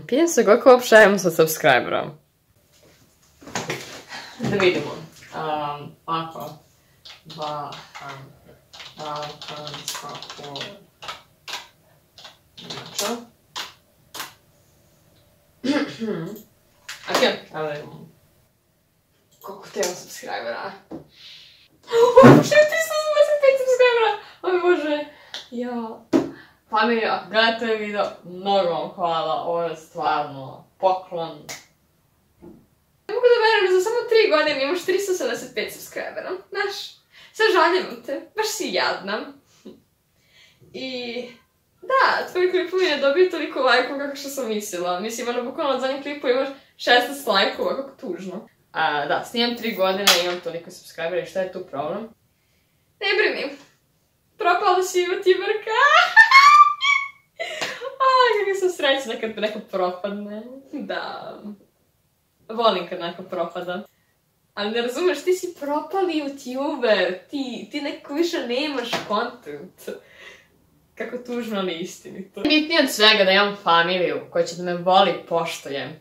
Pitam se koliko uopšte imamo sa subscribera. Da vidimo. Ako. Ok, evo da vidimo. Koliko te imamo subscribera? Uopšte 385 subscribera! Oj bože. Ja. Familija, ako gledate ovaj video, mnogo vam hvala, ovo je stvarno poklon. Ne mogu da verujem da za samo 3 godine imaš 375 subscribera, znaš, sad žaljevam te, baš si jadna. I da, tvoji klipovi ne dobiju toliko lajkova kako što sam mislila. Mislim, ono, bukvalno od zadnjeg klipu imaš 16 lajkova, kako tužno. Da, snimam 3 godine i imam toliko subscribera i šta je tu problem? Ne brini, propala si youtuberka. Kako sam srećna kad neko propadne. Da. Volim kad neko propada. Ali ne razumeš, ti si propali youtuber. Ti neko više nemaš content. Kako tužno, ali istinito. Bitnije od svega da imam familiju koja će da me voli i poštuje.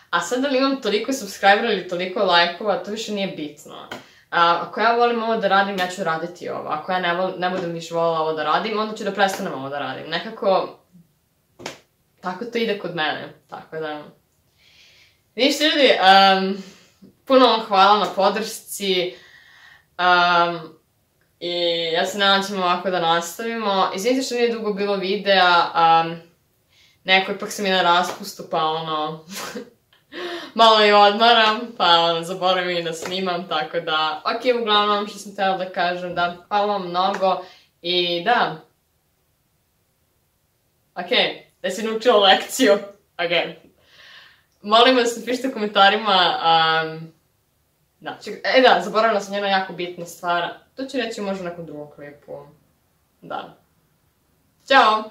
A sad da li imam toliko subscribera ili toliko lajkova, to više nije bitno. Ako ja volim ovo da radim, ja ću raditi ovo. Ako ja ne budem više volila ovo da radim, onda ću da prestanem ovo da radim. Nekako... Tako to ide kod mene, tako da... Ništa ljudi, puno vam hvala na podršci i ja se nadam ćemo ovako da nastavimo. Izvinite što nije dugo bilo videa, neko ipak sam i na raspustu pa ono... malo i odmaram, pa zaboravim i da snimam, tako da... Ok, uglavnom što sam htjela da kažem, da, hvala vam mnogo i da... Ok. Da si naučila lekciju. Ok. Molim vas, napišite u komentarima. Da, zaboravila sam jedna jako bitna stvar. To ću reći možda u nekom drugom klipu. Da. Ćao!